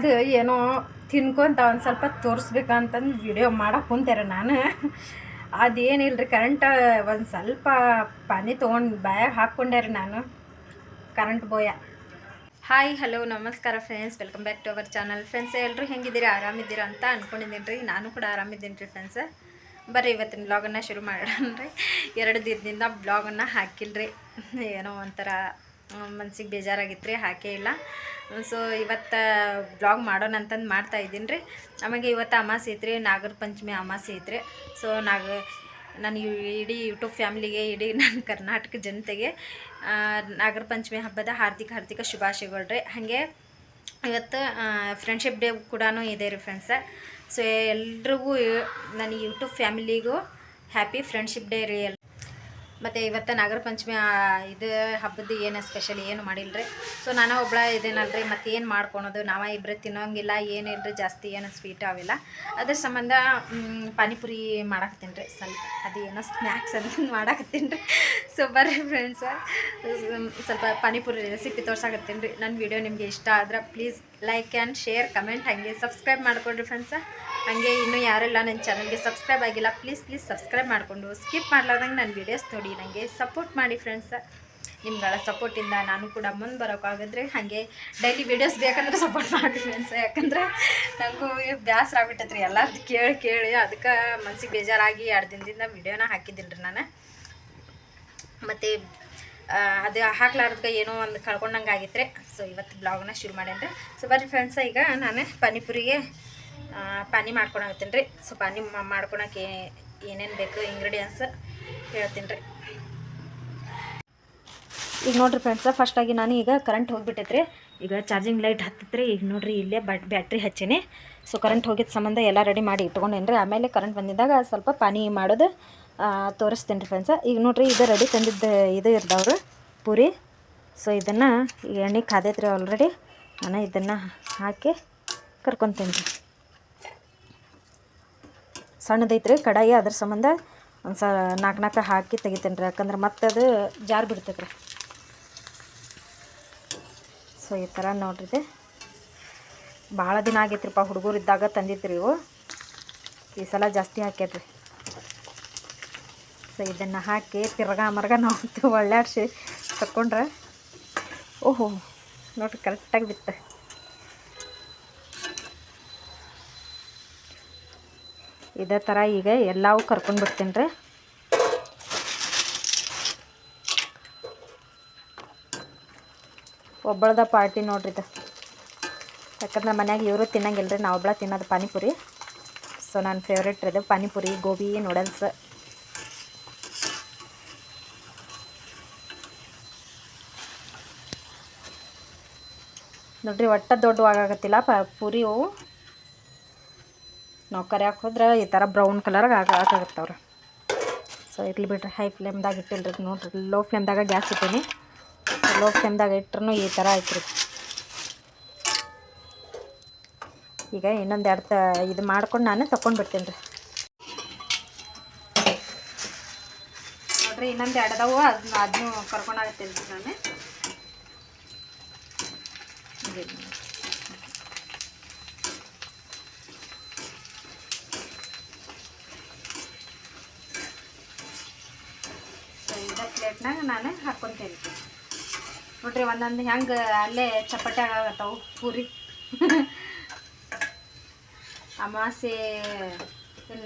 ಅದು ಏನೋ ತಿನ್ಕೊಂತ ಒಂದು ಸ್ವಲ್ಪ ತೋರಿಸ್ಬೇಕಂತಂದು ವಿಡಿಯೋ ಮಾಡಕ್ಕೆ ಕುಂತೇರೆ ನಾನು. ಅದೇನಿಲ್ಲ ರೀ, ಕರೆಂಟ್ ಒಂದು ಸ್ವಲ್ಪ ಪಾನಿ ತೊಗೊಂಡು ಬಾಯಾಗ ಹಾಕ್ಕೊಂಡೆ ರೀ ನಾನು, ಕರೆಂಟ್ ಬೋಯ. ಹಾಯ್ ಹಲೋ ನಮಸ್ಕಾರ friends, welcome back to our channel. Friends ಎಲ್ಲರೂ ಹೆಂಗಿದ್ದೀರಾ, ಆರಾಮಿದ್ದೀರಾ ಅಂತ ಅಂದ್ಕೊಂಡಿದ್ದೀನಿ ರೀ. ನಾನು ಕೂಡ ಆರಾಮಿದ್ದೀನಿ ರೀ ಫ್ರೆಂಡ್ಸ್. ಬರ್ರಿ ಇವತ್ತಿನ ಬ್ಲಾಗನ್ನು ಶುರು ಮಾಡೋಣ ರೀ. 2 ದಿನದಿಂದ ಬ್ಲಾಗನ್ನು ಹಾಕಿಲ್ಲ ರೀ, ಏನೋ ಒಂಥರ ಮನ್ಸಿಗೆ ಬೇಜಾರಾಗಿತ್ತು ರೀ, ಹಾಕೇ ಇಲ್ಲ. ಸೊ ಇವತ್ತು ಬ್ಲಾಗ್ ಮಾಡೋಣ ಅಂತಂದು ಮಾಡ್ತಾಯಿದ್ದೀನಿ ರೀ. ಆಮೇಲೆ ಇವತ್ತು ಅಮಾಸೆ ಐತ್ರಿ, ನಾಗರ ಪಂಚಮಿ ಅಮಾಸೆ ಐತ್ರಿ. ಸೊ ನಾನು ಇಡೀ ಯೂಟ್ಯೂಬ್ ಫ್ಯಾಮಿಲಿಗೆ, ಇಡೀ ನನ್ನ ಕರ್ನಾಟಕ ಜನತೆಗೆ ನಾಗರ ಪಂಚಮಿ ಹಬ್ಬದ ಹಾರ್ದಿಕ ಶುಭಾಶಯಗಳು ರೀ. ಹಾಗೆ ಇವತ್ತು ಫ್ರೆಂಡ್ಶಿಪ್ ಡೇ ಕೂಡ ಇದೆ ರೀ ಫ್ರೆಂಡ್ಸ. ಸೊ ಎಲ್ರಿಗೂ ನನ್ನ ಯೂಟ್ಯೂಬ್ ಫ್ಯಾಮಿಲಿಗೂ ಹ್ಯಾಪಿ ಫ್ರೆಂಡ್ಶಿಪ್ ಡೇ ರೀ. ಮತ್ತು ಇವತ್ತು ನಾಗರ ಪಂಚಮಿ ಇದು ಹಬ್ಬದ್ದು ಏನು ಸ್ಪೆಷಲ್ ಏನು ಮಾಡಿಲ್ಲ ರೀ. ಸೊ ನಾನು ಒಬ್ಬಳ ಇದೇನಲ್ರಿ, ಮತ್ತು ಏನು ಮಾಡ್ಕೊಳೋದು, ನಾವು ಇಬ್ಬರು ತಿನ್ನೋಂಗಿಲ್ಲ, ಏನಿಲ್ಲ ರೀ ಜಾಸ್ತಿ, ಏನು ಸ್ವೀಟ್ ಅವೆಲ್ಲ. ಅದ್ರ ಸಂಬಂಧ ಪಾನಿಪುರಿ ಮಾಡಾಕತ್ತೀನಿ ರೀ, ಸ್ವಲ್ಪ ಅದು ಏನೋ ಸ್ನ್ಯಾಕ್ಸ್ ಅಂತ ಮಾಡಾಕತ್ತೀನಿ ರೀ. ಸೊ ಬರ್ರಿ ಫ್ರೆಂಡ್ಸ, ಸ್ವಲ್ಪ ಪಾನಿಪುರಿ ರೆಸಿಪಿ ತೋರ್ಸಾಕತ್ತೀನಿ ರೀ. ನನ್ನ ವಿಡಿಯೋ ನಿಮಗೆ ಇಷ್ಟ ಆದ್ರೆ please like and share, comment, ಹಾಗೆ ಸಬ್ಸ್ಕ್ರೈಬ್ ಮಾಡ್ಕೊಳ್ರಿ ಫ್ರೆಂಡ್ಸ. ಹಾಗೆ ಇನ್ನೂ ಯಾರೆಲ್ಲ ನನ್ನ ಚಾನಲ್ಗೆ ಸಬ್ಸ್ಕ್ರೈಬ್ ಆಗಿಲ್ಲ ಪ್ಲೀಸ್ ಸಬ್ಸ್ಕ್ರೈಬ್ ಮಾಡಿಕೊಂಡು ಸ್ಕಿಪ್ ಮಾಡ್ಲಾರ್ದಂಗೆ ನನ್ನ ವೀಡಿಯೋಸ್ ನೋಡಿ ನನಗೆ ಸಪೋರ್ಟ್ ಮಾಡಿ ಫ್ರೆಂಡ್ಸ. ನಿಮ್ಗಳ ಸಪೋರ್ಟಿಂದ ನಾನು ಕೂಡ ಮುಂದೆ ಬರೋಕ್ಕಾಗಿದ್ರೆ, ಹಾಗೆ ಡೈಲಿ ವೀಡಿಯೋಸ್ ಬೇಕಂದ್ರೆ ಸಪೋರ್ಟ್ ಮಾಡಿ ಫ್ರೆಂಡ್ಸ. ಯಾಕಂದ್ರೆ ನನಗೂ ಬೇಸರ ಆಗ್ಬಿಟ್ಟೈತೆ ರೀ ಎಲ್ಲರದ್ದು ಕೇಳಿ, ಅದಕ್ಕೆ ಮನ್ಸಿಗೆ ಬೇಜಾರಾಗಿ 2 ದಿನದಿಂದ ವೀಡಿಯೋನ ಹಾಕಿದ್ದಿಲ್ಲ ರೀ ನಾನು. ಮತ್ತು ಅದು ಹಾಕ್ಲಾರ್ದಕ್ಕೆ ಏನೋ ಒಂದು ಕಳ್ಕೊಂಡಂಗೆ ಆಗಿತ್ತು ರೀ. ಸೊ ಇವತ್ತು ಬ್ಲಾಗ್ನ ಶುರು ಮಾಡೇನಿ ರೀ. ಸೊ ಬರ್ರಿ ಫ್ರೆಂಡ್ಸ, ಈಗ ನಾನು ಪಾನಿಪುರಿಗೆ ಪಾನಿ ಮಾಡ್ಕೊಳತ್ತೀನಿ ರೀ. ಸೊ ಪಾನಿ ಮಾಡ್ಕೊಳಕ್ಕೆ ಏನೇನು ಬೇಕು ಇಂಗ್ರೀಡಿಯೆಂಟ್ಸ್ ಹೇಳ್ತೀನಿ ರೀ. ಈಗ ನೋಡಿರಿ ಫ್ರೆಂಡ್ಸ, ಫಸ್ಟಾಗಿ ನಾನು ಈಗ ಕರೆಂಟ್ ಹೋಗಿಬಿಟ್ಟೈತೆ ರೀ. ಈಗ ಚಾರ್ಜಿಂಗ್ ಲೈಟ್ ಹತ್ತೈತೆ ರೀ. ಈಗ ನೋಡಿರಿ ಇಲ್ಲೇ ಬ್ಯಾಟ್ರಿ ಹಚ್ಚೀನಿ. ಸೊ ಕರೆಂಟ್ ಹೋಗಿದ್ದ ಸಂಬಂಧ ಎಲ್ಲ ರೆಡಿ ಮಾಡಿ ಇಟ್ಕೊಂಡೇನಿ ರೀ. ಆಮೇಲೆ ಕರೆಂಟ್ ಬಂದಿದ್ದಾಗ ಸ್ವಲ್ಪ ಪಾನಿ ಮಾಡೋದು ತೋರಿಸ್ತೀನಿ ರೀ ಫ್ರೆಂಡ್ಸ. ಈಗ ನೋಡಿರಿ ಇದು ರೆಡಿ ತಂದಿದ್ದು ಇದು ಇರ್ತಾವ್ರಿ ಪೂರಿ. ಸೊ ಇದನ್ನು ಎಣ್ಣೆ ಕಾದೈತೆ ರೀ ಆಲ್ರೆಡಿ. ನಾನು ಇದನ್ನು ಹಾಕಿ ಕರ್ಕೊತೀನಿ ರೀ. ಸಣ್ಣದೈತ್ರಿ ಕಡಾಯಿ, ಅದ್ರ ಸಂಬಂಧ ಒಂದು 4 ಹಾಕಿ ತೆಗಿತೇನೆ ರೀ, ಯಾಕಂದ್ರೆ ಮತ್ತೆ ಅದು ಜಾರ್ ಬಿಡ್ತೈತೆ ರೀ. ಸೊ ಈ ಥರ ನೋಡ್ರಿ, ಭಾಳ ದಿನ ಆಗೈತ್ರಿಪ್ಪ, ಹುಡುಗರು ಇದ್ದಾಗ ತಂದಿದ್ರಿ ಇವು. ಈ ಸಲ ಜಾಸ್ತಿ ಹಾಕ್ಯಾರ್ರಿ. ಸೊ ಇದನ್ನು ಹಾಕಿ ತಿರ್ಗಾ ನಾವು ಒಳ್ಳಾಡ್ಸಿ ತಗೊಂಡ್ರೆ, ಓಹೋ ನೋಡ್ರಿ ಕರೆಕ್ಟಾಗಿ ಬಿತ್ತು. ಇದೇ ಥರ ಈಗ ಎಲ್ಲವೂ ಕರ್ಕೊಂಡು ಬಿಡ್ತೀನಿ ರೀ. ಒಬ್ಬಳದ ಪಾರ್ಟಿ ನೋಡ್ರಿ ಇದು, ಯಾಕಂದ್ರೆ ಮನ್ಯಾಗ ಇವರು ತಿನ್ನಂಗಿಲ್ಲ ರೀ, ನಾವು ಒಬ್ಬಳ ತಿನ್ನೋದು ಪಾನಿಪುರಿ. ಸೊ ನನ್ನ ಫೇವ್ರೇಟ್ ಇದು ಪಾನಿಪುರಿ, ಗೋಬಿ ನೂಡಲ್ಸ್. ನೋಡ್ರಿ ಒಟ್ಟು ದೊಡ್ಡವಾಗತ್ತಿಲ್ಲ ಪೂರಿ. ಅವು ನಾವು ಕರಿಯಾಕೆ ಹೋದ್ರೆ ಈ ಥರ ಬ್ರೌನ್ ಕಲರ್ಗೆ ಆಗಾಕತ್ತವ್ರಿ. ಸೊ ಇರ್ಲಿ ಬಿಡ್ರಿ, ಹೈ ಫ್ಲೇಮ್ದಾಗ ಇಟ್ಟಿಲ್ರಿ. ನೋಡ್ರಿ ಲೋ ಫ್ಲೇಮ್ದಾಗ ಗ್ಯಾಸ್ ಇಟ್ಟೀನಿ. ಲೋ ಫ್ಲೇಮ್ದಾಗ ಇಟ್ರೂ ಈ ಥರ ಆಯ್ತು ರೀ. ಈಗ ಇನ್ನೊಂದು 2 ಇದು ಮಾಡ್ಕೊಂಡು ನಾನು ತೊಗೊಂಡ್ಬಿಡ್ತೀನಿ ರೀ. ನೋಡ್ರಿ ಇನ್ನೊಂದು 2 ಅದಾವು, ಅದನ್ನು ಕರ್ಕೊಂಡಾಗತ್ತೀನಿ ರೀ ನಾನು. ಪ್ಲೇಟ್ನಾಗ ನಾನು ಹಾಕ್ಕೊತೀನಿ ನೋಡ್ರಿ. ಒಂದೊಂದು ಹೆಂಗೆ ಅಲ್ಲೇ ಚಪಾತಿ ಆಗತ್ತವು ಪೂರಿ. ಅಮಾಸೆ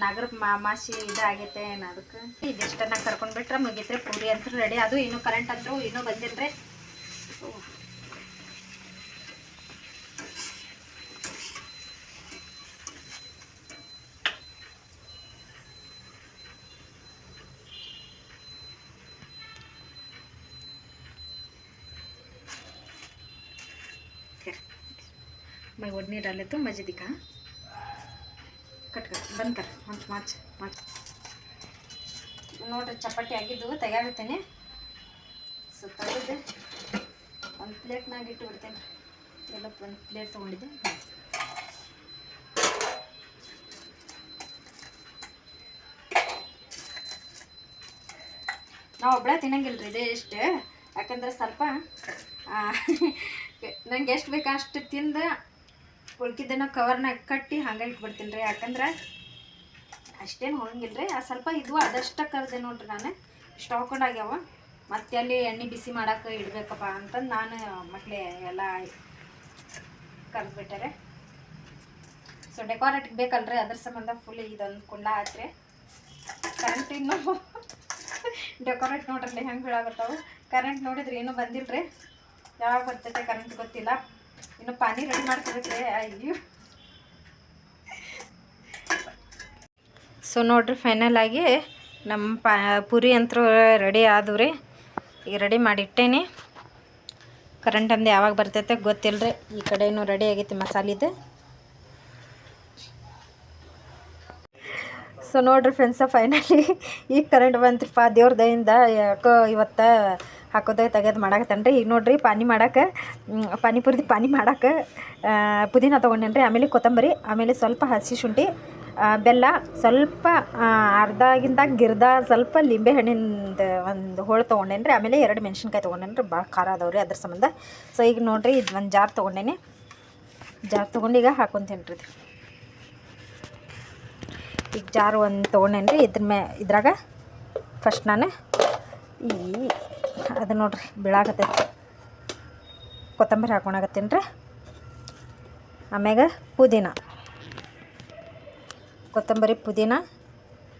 ನಾಗರ ಅಮಾಸೆ ಇದು ಆಗೈತೆ ಏನು, ಅದಕ್ಕೆ ಇದಿಷ್ಟನ್ನು ಕರ್ಕೊಂಡ್ಬಿಟ್ರೆ ಮುಗಿತ್ರಿ. ಪೂರಿ ಅಂತೂ ರೆಡಿ. ಅದು ಇನ್ನೂ ಕರೆಂಟ್ ಅಂತೂ ಇನ್ನೂ ಬಂದಿಲ್ರಿ. मैं ओढ़नी डाले तो मजे दिखा कट बंद कर माच ನೋಡ್ರಿ ಚಪಾತಿ ಆಗಿದ್ದು ತೆಗಾಗುತ್ತೇನೆ. ಸೊ ತೆಗೆದು ಒಂದು ಪ್ಲೇಟ್ನಾಗ ಇಟ್ಟು ಬಿಡ್ತೇನೆ. ಎಲ್ಲ ಒಂದು ಪ್ಲೇಟ್ ತೊಗೊಂಡಿದ್ದೆ. ನಾವು ಒಬ್ಬಳೇ ತಿನ್ನಂಗಿಲ್ಲ ರೀ, ಇದೇ ಇಷ್ಟು. ಯಾಕಂದ್ರೆ ಸ್ವಲ್ಪ ನಂಗೆ ಎಷ್ಟು ಬೇಕು ಅಷ್ಟು ತಿಂದು ಉಳ್ಕಿದ್ದನ್ನು ಕವರ್ನಾಗ ಕಟ್ಟಿ ಹಂಗೆ ಇಟ್ಬಿಡ್ತೀನಿ ರೀ. ಯಾಕಂದ್ರೆ ಅಷ್ಟೇನು ಹೋಗಂಗಿಲ್ಲ ರೀ. ಸ್ವಲ್ಪ ಇದು ಅದಷ್ಟ ಕರೆದೆ ನೋಡ್ರಿ. ನಾನು ಇಷ್ಟು ಹಾಕೊಂಡಾಗ್ಯಾವ. ಮತ್ತೆ ಅಲ್ಲಿ ಎಣ್ಣೆ ಬಿಸಿ ಮಾಡೋಕೆ ಇಡಬೇಕಪ್ಪ ಅಂತಂದು ನಾನು ಮಕ್ಕಳೇ ಎಲ್ಲ ಕರೆದ್ಬಿಟ್ಟಾರೆ. ಸೊ ಡೆಕೋರೇಟಿಗೆ ಬೇಕಲ್ರಿ, ಅದ್ರ ಸಂಬಂಧ ಫುಲ್ ಇದೊಂದು ಕುಂಡ ಹಾಕ್ರಿ. ಕರೆಂಟ್ ಇನ್ನೂ ಡೆಕೋರೇಟ್ ನೋಡ್ರಿ ಹೆಂಗೆ ಬೀಳಾಗತ್ತಾವೆ. ಕರೆಂಟ್ ನೋಡಿದ್ರೆ ಏನೂ ಬಂದಿಲ್ಲ ರೀ. ಯಾವಾಗ ಬರ್ತೈತೆ ಕರೆಂಟ್ ಗೊತ್ತಿಲ್ಲ. ಇನ್ನು ಪಾನಿ ರೆಡಿ ಮಾಡ್ತಿರುತ್ತೆ. ಅಯ್ಯೋ. ಸೊ ನೋಡ್ರಿ ಫೈನಲ್ ಆಗಿ ನಮ್ಮ ಪೂರಿ ಅಂತೂ ರೆಡಿ ಆದವು ರೀ. ಈಗ ರೆಡಿ ಮಾಡಿಟ್ಟೇನಿ. ಕರೆಂಟ್ ಅಂದು ಯಾವಾಗ ಬರ್ತೈತೆ ಗೊತ್ತಿಲ್ಲ ರೀ. ಈ ಕಡೆನೂ ರೆಡಿ ಆಗೈತಿ ಮಸಾಲಿದು. ಸೊ ನೋಡ್ರಿ ಫ್ರೆಂಡ್ಸ, ಫೈನಲಿ ಈಗ ಕರೆಂಟ್ ಬಂತ್ರಪ್ಪ. ದೇವ್ರ ದಯಿಂದ ಯಾಕೋ ಇವತ್ತು ಹಾಕೋದು ತೆಗೆದು ಮಾಡಾಕತ್ತೇನೆ ರೀ. ಈಗ ನೋಡ್ರಿ ಪಾನಿಪುರಿದು ಪಾನಿ ಮಾಡಕ್ಕೆ ಪುದೀನ ತೊಗೊಂಡೇನಿ ರೀ. ಆಮೇಲೆ ಕೊತ್ತಂಬರಿ, ಆಮೇಲೆ ಸ್ವಲ್ಪ ಹಸಿ ಶುಂಠಿ, ಬೆಲ್ಲ, ಸ್ವಲ್ಪ ಅರ್ಧಗಿಂತ ಗಿರ್ದ ಸ್ವಲ್ಪ ಲಿಂಬೆ ಹಣ್ಣಿಂದು ಒಂದು ಹೋಳು ತೊಗೊಂಡೇನಿ ರೀ. ಆಮೇಲೆ 2 ಮೆಣಸಿನ್ಕಾಯಿ ತೊಗೊಂಡೇನಿ ರೀ. ಭಾಳ ಖಾರ ಅದಾವ್ರಿ ಅದ್ರ ಸಂಬಂಧ. ಸೊ ಈಗ ನೋಡ್ರಿ ಇದು ಒಂದು ಜಾರ್ ತೊಗೊಂಡೇನಿ. ಜಾರ್ ತೊಗೊಂಡು ಈಗ ಹಾಕೊತೀನಿ ರೀ. ಈಗ ಜಾರು ಒಂದು ತೊಗೊಂಡೇನಿ ರೀ. ಇದ್ರಾಗ ಫಸ್ಟ್ ನಾನು ಅದು ನೋಡ್ರಿ ಬೀಳಾಕತ್ತೈತಿ ಕೊತ್ತಂಬರಿ ಹಾಕೊಳಕತ್ತೀನಿ ರೀ. ಆಮ್ಯಾಗ ಕೊತ್ತಂಬರಿ ಪುದೀನ,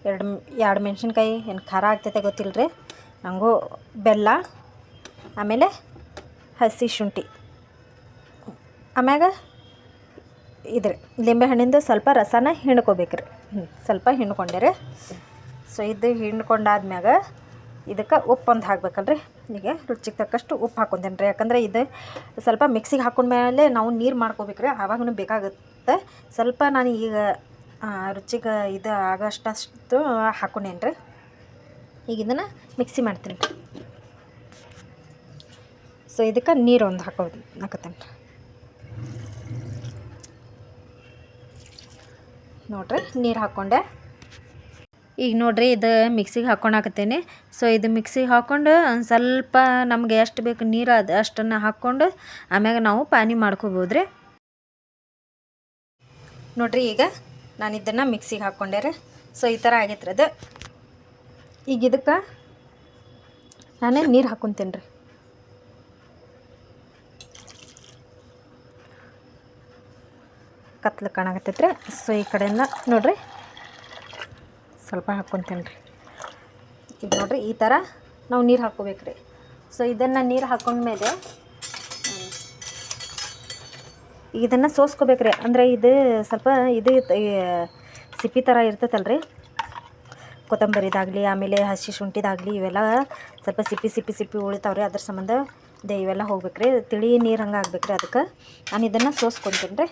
2 ಮೆಣಸಿನ್ಕಾಯಿ, ಏನು ಖಾರ ಆಗ್ತೈತೆ ಗೊತ್ತಿಲ್ಲ ರೀ ನನಗೂ, ಬೆಲ್ಲ, ಆಮೇಲೆ ಹಸಿ ಶುಂಠಿ, ಆಮ್ಯಾಗ ಇದ್ರಿ ಲಿಂಬೆ ಹಣ್ಣಿಂದು ಸ್ವಲ್ಪ ರಸನ ಹಿಂಡ್ಕೋಬೇಕ್ರಿ. ಸ್ವಲ್ಪ ಹಿಂಡ್ಕೊಂಡೆ ರೀ. ಸೊ ಇದು ಹಿಂಡ್ಕೊಂಡಾದ್ಮ್ಯಾಗ ಇದಕ್ಕೆ ಉಪ್ಪು ಒಂದು ಹಾಕ್ಬೇಕಲ್ರಿ. ಈಗ ರುಚಿಗೆ ತಕ್ಕಷ್ಟು ಉಪ್ಪು ಹಾಕ್ಕೊಂತೇನೆ ರೀ. ಯಾಕಂದರೆ ಇದು ಸ್ವಲ್ಪ ಮಿಕ್ಸಿಗೆ ಹಾಕೊಂಡ್ಮೇಲೆ ನಾವು ನೀರು ಮಾಡ್ಕೋಬೇಕ್ರಿ. ಆವಾಗೂ ಬೇಕಾಗುತ್ತೆ. ಸ್ವಲ್ಪ ನಾನು ಈಗ ರುಚಿಗೆ ಇದು ಆಗೋಷ್ಟು ಹಾಕ್ಕೊಂಡೇನಿ ರೀ. ಈಗ ಇದನ್ನು ಮಿಕ್ಸಿ ಮಾಡ್ತೀನಿ ರೀ. ಸೊ ಇದಕ್ಕೆ ನೀರು ಒಂದು ಹಾಕತ್ತೇನೆ ರೀ. ನೋಡ್ರಿ ನೀರು ಹಾಕ್ಕೊಂಡೆ. ಈಗ ನೋಡ್ರಿ ಇದು ಮಿಕ್ಸಿಗೆ ಹಾಕ್ಕೊಂಡಾಕತ್ತೇನೆ. ಸೊ ಇದು ಮಿಕ್ಸಿಗೆ ಹಾಕ್ಕೊಂಡು ಒಂದು ಸ್ವಲ್ಪ ನಮ್ಗೆ ಎಷ್ಟು ಬೇಕು ನೀರು ಅಷ್ಟನ್ನು ಹಾಕ್ಕೊಂಡು ಆಮ್ಯಾಗ ನಾವು ಪಾನಿ ಮಾಡ್ಕೋಬೋದು ರೀ. ನೋಡ್ರಿ ಈಗ ನಾನು ಇದನ್ನು ಮಿಕ್ಸಿಗೆ ಹಾಕ್ಕೊಂಡೆ ರೀ. ಸೊ ಈ ಥರ ಆಗೈತ್ರಿ ಅದು. ಈಗ ಇದಕ್ಕೆ ನಾನೇ ನೀರು ಹಾಕ್ಕೊಂತೀನಿ ರೀ. ಕತ್ಲು ಕಾಣಾಕತ್ತೈತ್ರಿ. ಸೊ ಈ ಕಡೆಯಿಂದ ನೋಡ್ರಿ ಸ್ವಲ್ಪ ಹಾಕ್ಕೊಂತೀನಿ ರೀ. ಈಗ ನೋಡ್ರಿ ಈ ಥರ ನಾವು ನೀರು ಹಾಕ್ಕೋಬೇಕ್ರಿ. ಸೊ ಇದನ್ನು ನೀರು ಹಾಕ್ಕೊಂಡ್ಮೇಲೆ ಇದನ್ನು ಸೋಸ್ಕೋಬೇಕ್ರಿ. ಅಂದರೆ ಇದು ಸ್ವಲ್ಪ ಇದು ಸಿಪ್ಪಿ ಥರ ಇರ್ತೈತಲ್ರಿ, ಕೊತ್ತಂಬರಿದಾಗಲಿ ಆಮೇಲೆ ಹಸಿ ಶುಂಠಿದಾಗಲಿ ಇವೆಲ್ಲ ಸ್ವಲ್ಪ ಸಿಪ್ಪಿ ಉಳಿತಾವ್ರಿ. ಅದ್ರ ಸಂಬಂಧ ಇವೆಲ್ಲ ಹೋಗ್ಬೇಕ್ರಿ. ತಿಳಿ ನೀರು ಹಂಗೆ ಆಗ್ಬೇಕ್ರಿ. ಅದಕ್ಕೆ ನಾನು ಇದನ್ನು ಸೋಸ್ಕೊತೀನಿ ರೀ.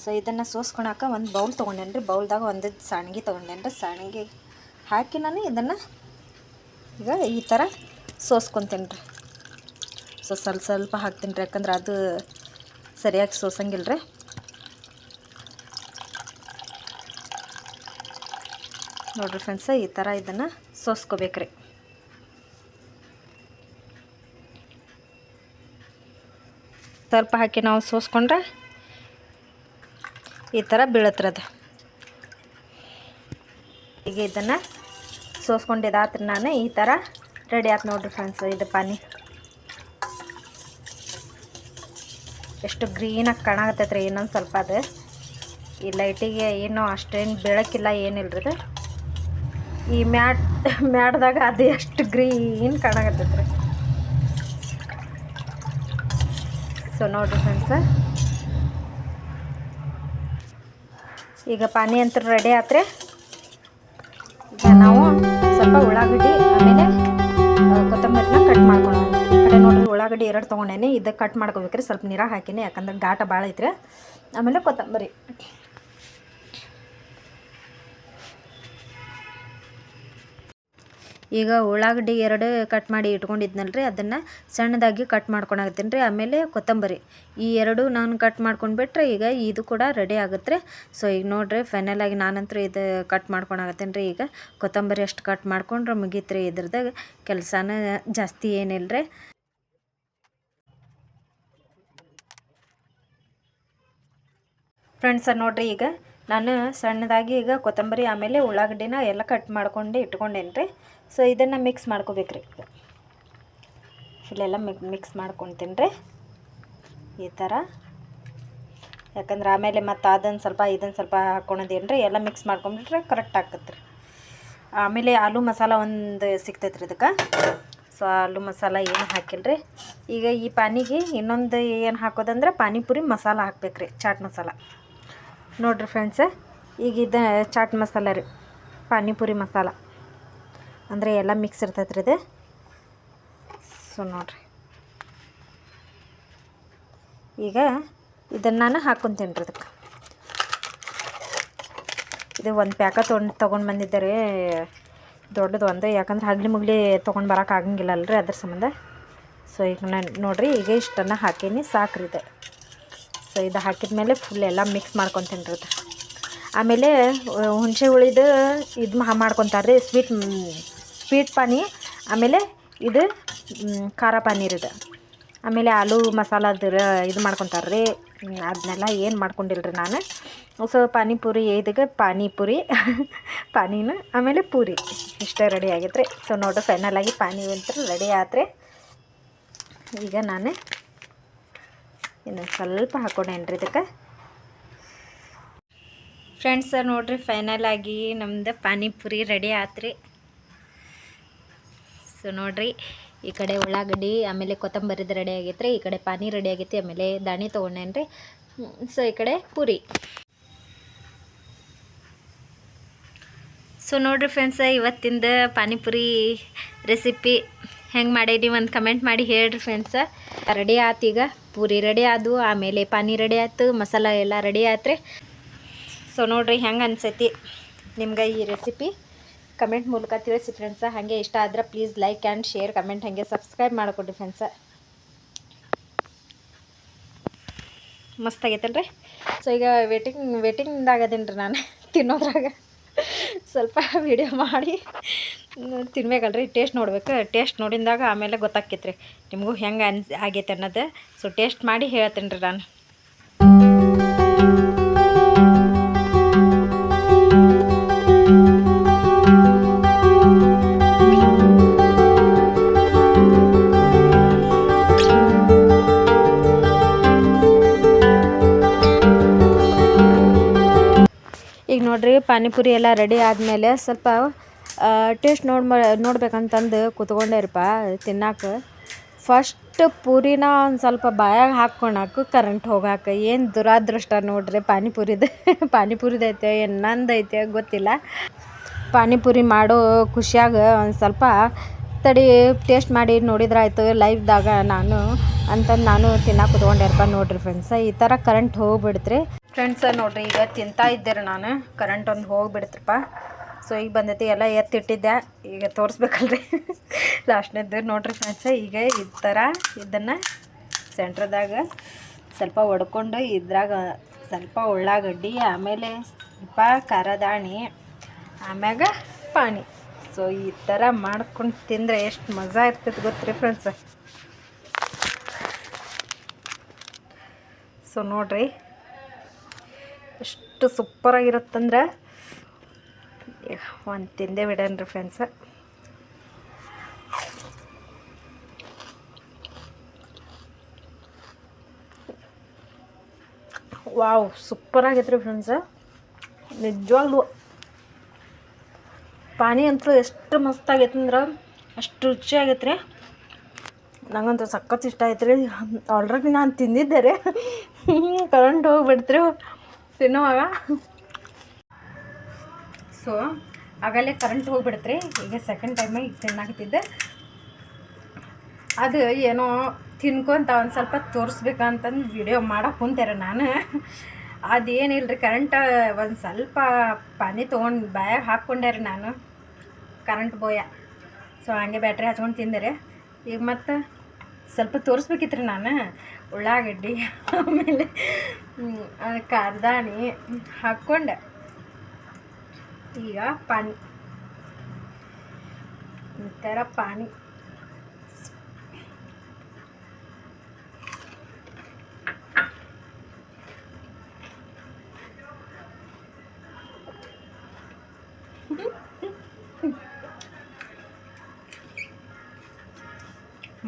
ಸೊ ಇದನ್ನು ಸೋಸ್ಕೊಳಕ್ಕೆ ಒಂದು ಬೌಲ್ ತೊಗೊಂಡೇನಿ ರೀ. ಬೌಲ್ದಾಗ ಒಂದು ಸಾಣಿಗೆ ತೊಗೊಂಡೇನಿ ರೀ. ಸಾಣಿಗೆ ಹಾಕಿ ನಾನು ಇದನ್ನು ಈಗ ಈ ಥರ ಸೋಸ್ಕೊತೀನಿ ರೀ. ಸೊ ಸ್ವಲ್ಪ ಹಾಕ್ತೀನಿ ರೀ. ಯಾಕಂದ್ರೆ ಅದು ಸರಿಯಾಗಿ ಸೋಸಂಗಿಲ್ಲ ರೀ. ನೋಡಿರಿ ಫ್ರೆಂಡ್ಸ, ಈ ಥರ ಇದನ್ನು ಸೋಸ್ಕೋಬೇಕ್ರಿ. ಸ್ವಲ್ಪ ಹಾಕಿ ನಾವು ಸೋಸ್ಕೊಂಡ್ರೆ ಈ ಥರ ಬೀಳತ್ರದ. ಈಗ ಇದನ್ನು ಸೋಸ್ಕೊಂಡಿದ್ದಾತ್ರಿ. ನಾನು ಈ ಥರ ರೆಡಿ ಆಯ್ತು ನೋಡಿರಿ ಫ್ರೆಂಡ್ಸ್. ಇದು ಪಾನಿ ಎಷ್ಟು ಗ್ರೀನಾಗಿ ಕಾಣಾಕತ್ತೈತ್ರಿ. ಇನ್ನೊಂದು ಸ್ವಲ್ಪ ಅದು ಈ ಲೈಟಿಗೆ ಏನೋ ಅಷ್ಟೇನು ಬೆಳಕಿಲ್ಲ, ಏನಿಲ್ರಿ. ಅದು ಈ ಮ್ಯಾಟ್ದಾಗ ಅದು ಎಷ್ಟು ಗ್ರೀನ್ ಕಾಣಾಕತ್ತೈತ್ರಿ. ಸೊ ನೋಡಿರಿ ಫ್ರೆಂಡ್ಸ, ಈಗ ಪಾನಿ ಅಂತೂ ರೆಡಿ ಆತ್ರಿ. ಈಗ ನಾವು ಸ್ವಲ್ಪ ಉಳ್ಳಾಗಡ್ಡಿ ಆಮೇಲೆ ಕೊತ್ತಂಬರಿನ ಕಟ್ ಮಾಡ್ಕೊಳ್ಳೋಣ. ಈ ಕಡೆ ನೋಡಿರಿ ಉಳ್ಳಾಗಡ್ಡಿ 2 ತೊಗೊಂಡೇನಿ. ಇದಕ್ಕೆ ಕಟ್ ಮಾಡ್ಕೋಬೇಕ್ರಿ. ಸ್ವಲ್ಪ ನೀರಾಗ ಹಾಕಿನಿ, ಯಾಕಂದ್ರೆ ಘಾಟ ಭಾಳ ಐತ್ರಿ. ಆಮೇಲೆ ಕೊತ್ತಂಬರಿ. ಈಗ ಉಳ್ಳಾಗಡ್ಡಿ 2 ಕಟ್ ಮಾಡಿ ಇಟ್ಕೊಂಡಿದ್ನಲ್ರಿ, ಅದನ್ನು ಸಣ್ಣದಾಗಿ ಕಟ್ ಮಾಡ್ಕೊಳಕತ್ತೀನಿ ರೀ. ಆಮೇಲೆ ಕೊತ್ತಂಬರಿ ಈ 2 ನಾನು ಕಟ್ ಮಾಡ್ಕೊಂಡ್ಬಿಟ್ರೆ ಈಗ ಇದು ಕೂಡ ರೆಡಿ ಆಗುತ್ತೆ ರೀ. ಸೊ ಈಗ ನೋಡಿರಿ ಫೈನಲ್ ಆಗಿ ನಾನಂತೂ ಇದು ಕಟ್ ಮಾಡ್ಕೊಳಕತ್ತೀನಿ ರೀ. ಈಗ ಕೊತ್ತಂಬರಿ ಅಷ್ಟು ಕಟ್ ಮಾಡ್ಕೊಂಡ್ರೆ ಮುಗೀತು ರೀ. ಇದ್ರದಾಗ ಕೆಲಸನ ಜಾಸ್ತಿ ಏನಿಲ್ಲ ರೀ. ಫ್ರೆಂಡ್ಸ ನೋಡಿರಿ, ಈಗ ನಾನು ಸಣ್ಣದಾಗಿ ಈಗ ಕೊತ್ತಂಬರಿ ಆಮೇಲೆ ಉಳ್ಳಾಗಡ್ಡಿನ ಎಲ್ಲ ಕಟ್ ಮಾಡ್ಕೊಂಡು ಇಟ್ಕೊಂಡೇನಿ ರೀ. ಸೊ ಇದನ್ನು ಮಿಕ್ಸ್ ಮಾಡ್ಕೋಬೇಕ್ರಿ. ಫುಲ್ಲೆಲ್ಲ ಮಿಕ್ಸ್ ಮಾಡ್ಕೊತೀನಿ ರೀ ಈ ಥರ. ಯಾಕಂದ್ರೆ ಆಮೇಲೆ ಮತ್ತು ಅದನ್ನು ಸ್ವಲ್ಪ ಇದನ್ನು ಸ್ವಲ್ಪ ಹಾಕ್ಕೊಳೋದೇನು ರೀ, ಎಲ್ಲ ಮಿಕ್ಸ್ ಮಾಡ್ಕೊಂಬಿಟ್ರೆ ಕರೆಕ್ಟ್ ಆಗ್ತದೆ ರೀ. ಆಮೇಲೆ ಆಲೂ ಮಸಾಲ ಒಂದು ಸಿಗ್ತೈತೆ ರೀ ಇದಕ್ಕೆ. ಸೊ ಆಲೂ ಮಸಾಲ ಏನು ಹಾಕಿಲ್ಲ ರೀ. ಈಗ ಈ ಪಾನಿಗೆ ಇನ್ನೊಂದು ಏನು ಹಾಕೋದಂದ್ರೆ ಪಾನಿಪುರಿ ಮಸಾಲ ಹಾಕ್ಬೇಕ್ರಿ, ಚಾಟ್ ಮಸಾಲ. ನೋಡಿರಿ ಫ್ರೆಂಡ್ಸ, ಈಗ ಇದು ಚಾಟ್ ಮಸಾಲ ರೀ, ಪಾನಿಪುರಿ ಮಸಾಲ ಅಂದರೆ ಎಲ್ಲ ಮಿಕ್ಸ್ ಇರ್ತೈತೆ ರೀ ಇದು. ಸೊ ನೋಡಿರಿ, ಈಗ ಇದನ್ನು ನಾನು ಹಾಕ್ಕೊತೀನಿ ರೀ ಇದಕ್ಕೆ. ಇದು ಒಂದು ಪ್ಯಾಕ ತೊಗೊಂಡು ಬಂದಿದ್ದೆ ರೀ, ದೊಡ್ಡದು ಒಂದು. ಯಾಕಂದ್ರೆ ಹಗ್ಲಿ ಮುಗ್ಲಿ ತೊಗೊಂಡು ಬರೋಕೆ ಆಗಂಗಿಲ್ಲ ಅಲ್ರಿ, ಅದ್ರ ಸಂಬಂಧ. ಸೊ ಈಗ ನಾನು ನೋಡಿರಿ, ಈಗ ಇಷ್ಟನ್ನು ಹಾಕೀನಿ, ಸಾಕ್ರಿ ಇದು. ಸೊ ಇದು ಹಾಕಿದ ಮೇಲೆ ಫುಲ್ ಎಲ್ಲ ಮಿಕ್ಸ್ ಮಾಡ್ಕೊತೀನಿ ರೀ ಇದು. ಆಮೇಲೆ ಹುಣಸೆ ಹುಳಿದು ಇದು ಮಾಡ್ಕೊತಾರೆ ರೀ, ಸ್ವೀಟ್ ಪಾನಿ. ಆಮೇಲೆ ಇದು ಖಾರ ಪಾನಿ ರೀ ಇದು. ಆಮೇಲೆ ಆಲೂ ಮಸಾಲದ ಇದು ಮಾಡ್ಕೊತಾರೆ ರೀ, ಅದನ್ನೆಲ್ಲ ಏನು ಮಾಡ್ಕೊಂಡಿಲ್ರಿ ನಾನು. ಸೊ ಪಾನಿಪುರಿ ಇದಕ್ಕೆ ಪಾನಿಪುರಿ ಪಾನಿನ ಆಮೇಲೆ ಪೂರಿ ಇಷ್ಟೇ ರೆಡಿ ಆಗೈತೆ ರೀ. ಸೊ ನೋಡಿರಿ, ಫೈನಲಾಗಿ ಪಾನಿ ಅಂತೂ ರೆಡಿ ಆತ್ರಿ. ಈಗ ನಾನು ಇನ್ನು ಸ್ವಲ್ಪ ಹಾಕ್ಕೊಂಡೇನಿ ರೀ ಇದಕ್ಕೆ. ಫ್ರೆಂಡ್ಸ್ ನೋಡಿರಿ, ಫೈನಲಾಗಿ ನಮ್ದು ಪಾನಿಪುರಿ ರೆಡಿ ಆತ್ರಿ. ಸೊ ನೋಡಿರಿ, ಈ ಕಡೆ ಉಳ್ಳಾಗಡ್ಡಿ ಆಮೇಲೆ ಕೊತ್ತಂಬರಿದು ರೆಡಿ ಆಗೈತೆ ರೀ, ಈ ಕಡೆ ಪಾನಿ ರೆಡಿ ಆಗೈತಿ, ಆಮೇಲೆ ದಾಣಿ ತೊಗೊಂಡೇನಿ ರೀ. ಸೊ ಈ ಕಡೆ ಪೂರಿ. ಸೊ ನೋಡಿರಿ ಫ್ರೆಂಡ್ಸ, ಇವತ್ತಿಂದ ಪಾನಿಪುರಿ ರೆಸಿಪಿ ಹೆಂಗೆ ಮಾಡೀನಿ ಒಂದು ಕಮೆಂಟ್ ಮಾಡಿ ಹೇಳ್ರಿ ಫ್ರೆಂಡ್ಸ. ರೆಡಿ ಆಯ್ತು, ಈಗ ಪೂರಿ ರೆಡಿ ಆದವು, ಆಮೇಲೆ ಪಾನಿ ರೆಡಿ ಆಯ್ತು, ಮಸಾಲ ಎಲ್ಲ ರೆಡಿ ಆಯ್ತು ರೀ. ಸೊ ನೋಡಿರಿ, ಹೆಂಗೆ ಅನ್ಸೈತಿ ನಿಮ್ಗೆ ಈ ರೆಸಿಪಿ ಕಮೆಂಟ್ ಮೂಲಕ ತಿಳಿಸಿ ಫ್ರೆಂಡ್ಸ. ಹಾಗೆ ಇಷ್ಟ ಆದ್ರೆ please like and share, comment, ಹಾಗೆ ಸಬ್ಸ್ಕ್ರೈಬ್ ಮಾಡಿಕೊಡ್ರಿ ಫ್ರೆಂಡ್ಸ. ಮಸ್ತ್ ಆಗೈತಲ್ರಿ. ಸೊ ಈಗ ವೇಟಿಂಗ್ದಾಗದೀನಿ ರೀ ನಾನು ತಿನ್ನೋದ್ರಾಗ. ಸ್ವಲ್ಪ ವಿಡಿಯೋ ಮಾಡಿ ತಿನ್ಬೇಕಲ್ರಿ, ಟೇಸ್ಟ್ ನೋಡ್ಬೇಕು. ಟೇಸ್ಟ್ ನೋಡಿದಾಗ ಆಮೇಲೆ ಗೊತ್ತಾಕೈತೆ ರೀ ನಿಮಗೂ ಹೆಂಗೆ ಆಗೈತೆ ಅನ್ನೋದು. ಸೊ ಟೇಸ್ಟ್ ಮಾಡಿ ಹೇಳ್ತೀನಿ ರೀ ನಾನು. ಈಗ ನೋಡಿರಿ, ಪಾನಿಪುರಿ ಎಲ್ಲ ರೆಡಿ ಆದಮೇಲೆ ಸ್ವಲ್ಪ ಟೇಸ್ಟ್ ನೋಡ್ಬೇಕಂತಂದು ಕೂತ್ಕೊಂಡೇರಿಪ್ಪ ತಿನ್ನಾಕೆ. ಫಸ್ಟ್ ಪೂರಿನ ಒಂದು ಸ್ವಲ್ಪ ಬಾಯಾಗ ಹಾಕ್ಕೊಳಕ್ಕೆ ಕರೆಂಟ್ ಹೋಗಾಕ ಏನು ದುರಾದೃಷ್ಟ ನೋಡ್ರಿ. ಪಾನಿಪುರಿದೈತೆ ಏನು ನಂದೈತೆ ಗೊತ್ತಿಲ್ಲ. ಪಾನಿಪುರಿ ಮಾಡೋ ಖುಷಿಯಾಗ ಒಂದು ಸ್ವಲ್ಪ ತಡಿ ಟೇಸ್ಟ್ ಮಾಡಿ ನೋಡಿದ್ರಾಯ್ತು ಲೈವ್ದಾಗ ನಾನು ಅಂತಂದು ನಾನು ತಿನ್ನಕ್ಕೆ ಕೂತ್ಕೊಂಡೇರಪ್ಪ. ನೋಡಿರಿ ಫ್ರೆಂಡ್ಸ, ಈ ಥರ ಕರೆಂಟ್ ಹೋಗಿಬಿಡ್ತ್ರಿ ಫ್ರೆಂಡ್ಸ. ನೋಡಿರಿ, ಈಗ ತಿಂತಾ ಇದ್ದೆ ನಾನು, ಕರೆಂಟ್ ಒಂದು ಹೋಗಿಬಿಡ್ತ್ರಪ್ಪ. ಸೊ ಈಗ ಬಂದೈತಿ, ಎಲ್ಲ ಎತ್ತಿಟ್ಟಿದ್ದೆ, ಈಗ ತೋರಿಸ್ಬೇಕಲ್ರಿ ಲಾಸ್ಟ್ನೇದ್ದು. ನೋಡಿರಿ ಫ್ರೆಂಡ್ಸ, ಈಗ ಈ ಥರ ಇದನ್ನು ಸೆಂಟ್ರದಾಗ ಸ್ವಲ್ಪ ಒಡ್ಕೊಂಡು ಇದ್ರಾಗ ಸ್ವಲ್ಪ ಉಳ್ಳಾಗಡ್ಡಿ, ಆಮೇಲೆ ಸ್ವಲ್ಪ ಖಾರದಾಣಿ, ಆಮ್ಯಾಗ ಪಾನಿ. ಸೊ ಈ ಥರ ಮಾಡ್ಕೊಂಡು ತಿಂದರೆ ಎಷ್ಟು ಮಜಾ ಇರ್ತೈತೆ ಗೊತ್ತ್ರಿ ಫ್ರೆಂಡ್ಸ. ಸೊ ನೋಡಿರಿ, ಎಷ್ಟು ಸೂಪರಾಗಿರುತ್ತಂದ್ರೆ ಒಂದು ತಿಂದೇ ಬಿಡೋಣ್ರಿ ಫ್ರೆಂಡ್ಸ. ವಾವ್, ಸೂಪರಾಗೈತೆ ರೀ ಫ್ರೆಂಡ್ಸ. ನಿಜವಾಗ್ಲೂ ಪಾನಿ ಅಂತೂ ಎಷ್ಟು ಮಸ್ತ್ ಆಗೈತೆ ಅಂದ್ರೆ ಅಷ್ಟು ರುಚಿಯಾಗೈತೆ ರೀ. ನಂಗಂತೂ ಸಖತ್ ಇಷ್ಟ ಆಯ್ತು ರೀ. ಆಲ್ರೆಡಿ ನಾನು ತಿಂದಿದ್ದೆ ರೀ, ಕರೆಂಟ್ ಹೋಗಿಬಿಡ್ತ್ರಿ ತಿನ್ನುವಾಗ. ಸೊ ಆಗಲೇ ಕರೆಂಟ್ ಹೋಗಿಬಿಡ್ತ್ರಿ. ಈಗ ಸೆಕೆಂಡ್ ಟೈಮಿಗೆ ತಿನ್ನಾಕತ್ತಿದ್ದೆ. ಅದು ಏನೋ ತಿನ್ಕೊಂತ ಒಂದು ಸ್ವಲ್ಪ ತೋರಿಸ್ಬೇಕಂತಂದು ವಿಡಿಯೋ ಮಾಡೋಕೆ ಕುಂತೇರೆ ನಾನು. ಅದೇನಿಲ್ಲ ರೀ, ಕರೆಂಟ್ ಒಂದು ಸ್ವಲ್ಪ ಪಾನಿ ತೊಗೊಂಡು ಬಾಯಾಗ ಹಾಕ್ಕೊಂಡೆ ರೀ ನಾನು, ಕರೆಂಟ್ ಬೋಯ. ಸೊ ಹಂಗೆ ಬ್ಯಾಟ್ರಿ ಹಚ್ಕೊಂಡು ತಿಂದೆ ರೀ. ಈಗ ಮತ್ತು ಸ್ವಲ್ಪ ತೋರಿಸ್ಬೇಕಿತ್ತು ರೀ ನಾನು. ಉಳ್ಳಾಗಡ್ಡಿ ಆಮೇಲೆ ಖಾರದಾಣಿ ಹಾಕ್ಕೊಂಡೆ. ಈಗ ಪಾನಿ, ಈ ಥರ ಪಾನಿ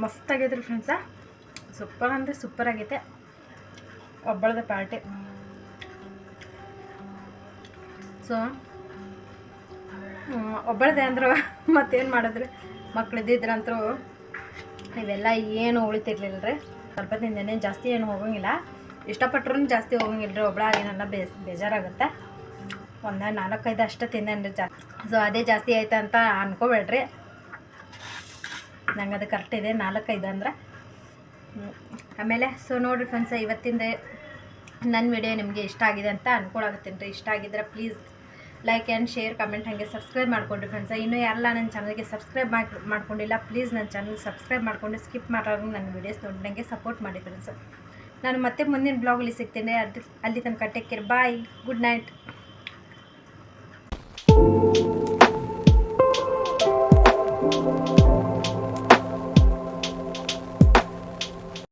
ಮಸ್ತ್ ಆಗೈತೆ ರೀ ಫ್ರೆಂಡ್ಸ. ಸೂಪರ್ ಅಂದರೆ ಸೂಪರ್ ಆಗೈತೆ ಒಬ್ಬಳದ ಪಾರ್ಟಿ. ಸೊ ಒಬ್ಬಳದೆ ಅಂದ್ರೆ ಮತ್ತೇನು ಮಾಡಿದ್ರಿ, ಮಕ್ಳು ಇದ್ದಿದ್ರಂತೂ ಇವೆಲ್ಲ ಏನು ಉಳಿತಿರ್ಲಿಲ್ಲ ರೀ. ಸ್ವಲ್ಪ ತಿಂದೇನೆ, ಜಾಸ್ತಿ ಏನು ಹೋಗೋಂಗಿಲ್ಲ. ಇಷ್ಟಪಟ್ರೂ ಜಾಸ್ತಿ ಹೋಗೋಂಗಿಲ್ಲ ರೀ. ಒಬ್ಬಳ ಏನೆಲ್ಲ ಬೇಜಾರಾಗುತ್ತೆ. ಒಂದು 4-5 ಅಷ್ಟೇ ತಿಂದೇನೆ ರೀ ಜಾಸ್ತಿ. ಸೊ ಅದೇ ಜಾಸ್ತಿ ಆಯ್ತು ಅಂತ ಅನ್ಕೋಬೇಡ್ರಿ, ನಂಗೆ ಅದು ಕರೆಕ್ಟ್ ಇದೆ 4-5 ಅಂದ್ರೆ. ಆಮೇಲೆ ಸೊ ನೋಡಿರಿ ಫ್ರೆಂಡ್ಸ, ಇವತ್ತಿಂದ ನನ್ನ ವಿಡಿಯೋ ನಿಮಗೆ ಇಷ್ಟ ಆಗಿದೆ ಅಂತ ಅನ್ಕೊಳಕತ್ತೀನಿ ರೀ. ಇಷ್ಟ ಆಗಿದ್ರೆ please like and share, comment, ಹಾಗೆ ಸಬ್ಸ್ಕ್ರೈಬ್ ಮಾಡ್ಕೊಂಡ್ರಿ ಫ್ರೆಂಡ್ಸ. ಇನ್ನೂ ಯಾರೆಲ್ಲ ನನ್ನ ಚಾನಲ್ಗೆ ಸಬ್ಸ್ಕ್ರೈಬ್ ಮಾಡ್ಕೊಂಡಿಲ್ಲ, ಪ್ಲೀಸ್ ನನ್ನ ಚಾನಲ್ ಸಬ್ಸ್ಕ್ರೈಬ್ ಮಾಡ್ಕೊಂಡು ಸ್ಕಿಪ್ ಮಾಡೋರು ನನ್ನ ವೀಡಿಯೋಸ್ ನೋಡಿ ನನಗೆ ಸಪೋರ್ಟ್ ಮಾಡಿ ಫ್ರೆಂಡ್ಸ್. ನಾನು ಮತ್ತೆ ಮುಂದಿನ ಬ್ಲಾಗಲ್ಲಿ ಸಿಗ್ತೀನಿ. ಅಲ್ಲಿ ತನಕ ಟೇಕ್ ಕೇರ್, ಬಾಯ್, ಗುಡ್ ನೈಟ್.